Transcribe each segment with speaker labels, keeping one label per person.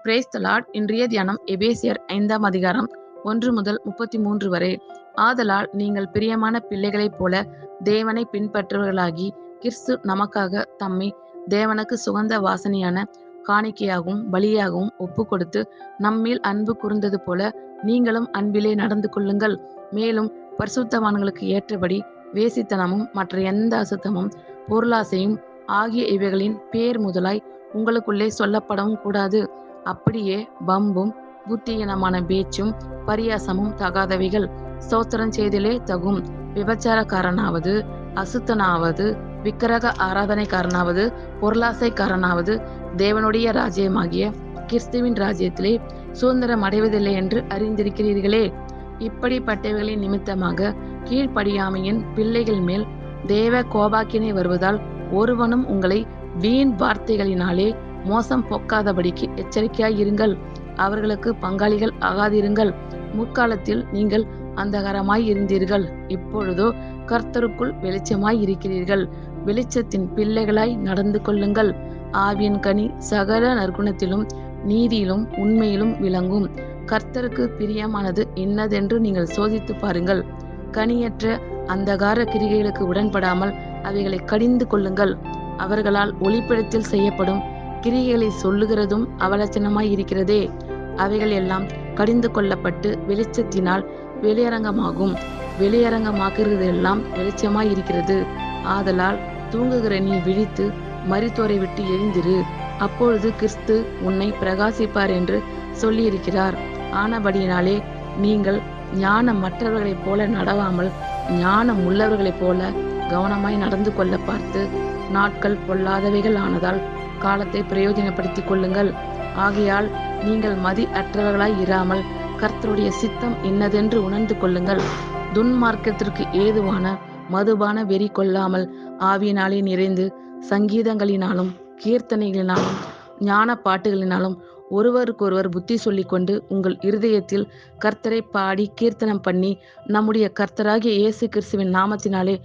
Speaker 1: Praise the Lord. இன்றைய தியானம் எபேசியர் 5ஆம் அதிகாரம் 1 முதல் 33 வரை. ஆதலால் நீங்கள் பிரியமான பிள்ளைகளைப் போல தேவனை பின்பற்றுவர்களாகி, கிறிஸ்து நமக்காக தம்மை தேவனுக்கு சுகந்த வாசனையான காணிக்கையாகவும் பலியாகவும் ஒப்பு கொடுத்து நம்மேல் அன்பு கூர்ந்தது போல நீங்களும் அன்பிலே நடந்து கொள்ளுங்கள். மேலும் பரிசுத்தவான்களுக்கு ஏற்றபடி வேசித்தனமும் மற்ற எந்த அசுத்தமும் பொருளாசையும் ஆகிய இவைகளின் பேர் முதலாய் உங்களுக்குள்ளே சொல்லப்படவும் கூடாது. அப்படியே பம்பும் புத்தியீனமான பேச்சும் பரியாசமும் தகாதவைகள். ஸ்தோத்திரம் செய்தலே தகும். விபச்சாரக்காரனாவது, அசுத்தனாவது, விக்கிரக ஆராதனைக்காரனாவது, பொருளாசைக்காரனாவது தேவனுடைய ராஜ்யமாகிய கிறிஸ்துவின் ராஜ்யத்திலே சுதந்திரம் அடைவதில்லை என்று அறிந்திருக்கிறீர்களே. இப்படிப்பட்டவைகளின் நிமித்தமாக கீழ்ப்படியாமையின் பிள்ளைகள் மேல் தேவ கோபாக்கினை வருவதால் ஒருவனும் உங்களை வீண் வார்த்தைகளினாலே மோசம் போக்காதபடிக்கு எச்சரிக்கையாயிருங்கள். அவர்களுக்கு பங்காளிகள் ஆகாதிருங்கள். முற்காலத்தில் நீங்கள் அந்தகாரமாய் இருந்தீர்கள், இப்பொழுதோ கர்த்தருக்குள் வெளிச்சமாய் இருக்கிறீர்கள். வெளிச்சத்தின் பிள்ளைகளாய் நடந்து கொள்ளுங்கள். ஆவியின் கனி சகல நற்குணத்திலும் நீதியிலும் உண்மையிலும் விளங்கும். கர்த்தருக்கு பிரியமானது இன்னதென்று நீங்கள் சோதித்து பாருங்கள். கனியற்ற அந்தகார கிரிகைகளுக்கு உடன்படாமல் அவைகளை கடிந்து கொள்ளுங்கள். அவர்களால் ஒளிப்படத்தில் செய்யப்படும் கிரிகைகளை சொல்லுகிறதும் அவலட்சணமாய் இருக்கிறதே. அவைகள் எல்லாம் கடிந்து கொள்ளப்பட்டு வெளிச்சத்தினால் வெளியரங்கமாகும். வெளியரங்கமாக்குறதெல்லாம் வெளிச்சமாய் இருக்கிறது. ஆதலால் தூங்குகிற நீ விழித்து மரித்தோரை விட்டு எழுந்திரு. அப்பொழுது கிறிஸ்து உன்னை பிரகாசிப்பார் என்று சொல்லியிருக்கிறார். ஆனபடியினாலே நீங்கள் ஞானம் மற்றவர்களைப் போல நடவாமல் ஞானம் உள்ளவர்களைப் போல கவனமாய் நடந்து கொள்ள பார்த்து, நாட்கள் பொல்லாதவைகள் ஆனதால் காலத்தை பிரயோஜனப்படுத்திக் கொள்ளுங்கள். ஆகையால் நீங்கள் மதி அற்றவர்களாய் இராமல் கர்த்தருடைய சித்தம் இன்னதென்று உணர்ந்து கொள்ளுங்கள். துன்மார்க்கத்திற்கு ஏதுவான மதுபான வெறி கொள்ளாமல் ஆவியினாலே நிறைந்து சங்கீதங்களினாலும் கீர்த்தனைகளினாலும் ஞான பாட்டுகளினாலும் ஒருவருக்கொருவர் புத்தி சொல்லிக்கொண்டு உங்கள் இருதயத்தில் கர்த்தரை பாடி கீர்த்தனம் பண்ணி நம்முடைய கர்த்தராகிய இயேசு கிறிஸ்துவின் நாமத்தினாலே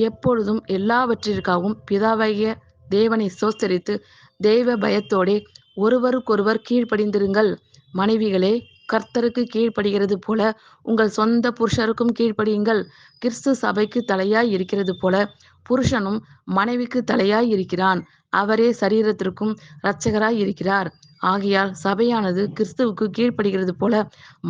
Speaker 1: எப்பொழுதும் எல்லாவற்றிற்காகவும் பிதாவாகிய தேவனை ஸ்தோத்தரித்து தெய்வ பயத்தோடே ஒருவருக்கொருவர் கீழ்ப்படிந்திருங்கள். மனைவிகளே, கர்த்தருக்கு கீழ்ப்படுகிறது போல உங்கள் சொந்த புருஷருக்கும் கீழ்ப்படியுங்கள். கிறிஸ்து சபைக்கு தலையாய் இருக்கிறது போல புருஷனும் மனைவிக்கு தலையாய் இருக்கிறான். அவரே சரீரத்திற்கும் இரட்சகராய் இருக்கிறார். ஆகையால் சபையானது கிறிஸ்துவுக்கு கீழ்ப்படுகிறது போல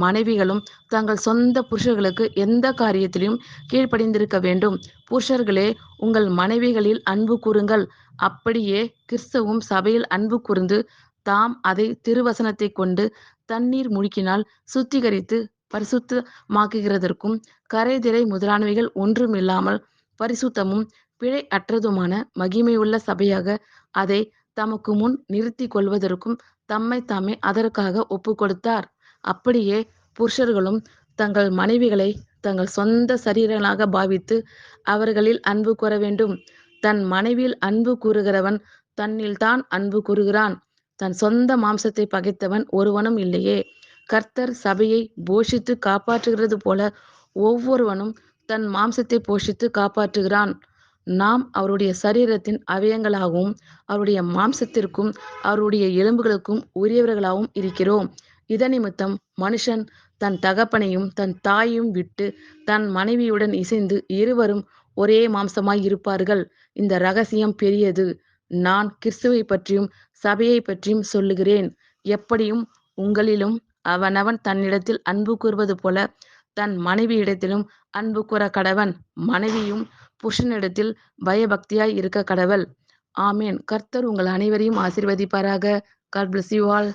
Speaker 1: மனைவிகளும் தங்கள் சொந்த புருஷர்களுக்கு எந்த காரியத்திலும் கீழ்ப்படிந்திருக்க வேண்டும். புருஷர்களே, உங்கள் மனைவிகளில் அன்பு கூறுங்கள். அப்படியே கிறிஸ்துவும் சபையில் அன்பு கூர்ந்து தாம் அதை திருவசனத்தை கொண்டு தண்ணீர் முழுக்கினால் சுத்திகரித்து பரிசுத்தமாக்குகிறதற்கும் கரைதிரை முதலானவைகள் ஒன்றும் இல்லாமல் பரிசுத்தமும் பிழை அற்றதுமான மகிமையுள்ள சபையாக அதை தமக்கு முன் நிறுத்தி கொள்வதற்கும் தம்மை தாமே அதற்காக ஒப்பு கொடுத்தார். அப்படியே புருஷர்களும் தங்கள் மனைவிகளை தங்கள் சொந்த சரீரங்களாக பாவித்து அவர்களில் அன்பு கூற வேண்டும். தன் மனைவியில் அன்பு கூறுகிறவன் தன்னில்தான் அன்பு கூறுகிறான். தன் சொந்த மாம்சத்தை பகைத்தவன் ஒருவனும் இல்லையே. கர்த்தர் சபையை போஷித்து காப்பாற்றுகிறது போல ஒவ்வொருவனும் தன் மாம்சத்தை போஷித்து காப்பாற்றுகிறான். நாம் அவருடைய சரீரத்தின் அவயங்களாகவும் அவருடைய மாம்சத்திற்கும் அவருடைய எலும்புகளுக்கும் உரியவர்களாகவும் இருக்கிறோம். இதனிமித்தம் மனுஷன் தன் தகப்பனையும் தன் தாயையும் விட்டு தன் மனைவியுடன் இசைந்து இருவரும் ஒரே மாம்சமாய் இருப்பார்கள். இந்த இரகசியம் பெரியது. நான் கிறிஸ்துவை பற்றியும் சபையை பற்றியும் சொல்லுகிறேன். எப்படியும் உங்களிலும் அவனவன் தன்னிடத்தில் அன்பு கூறுவது போல தன் மனைவியிடத்திலும் அன்பு கூற கடவன். மனைவியும் புருஷனிடத்தில் பயபக்தியாய் இருக்க கடவள். ஆமேன். கர்த்தர் உங்கள் அனைவரையும் ஆசீர்வதிப்பாராக. God bless you all.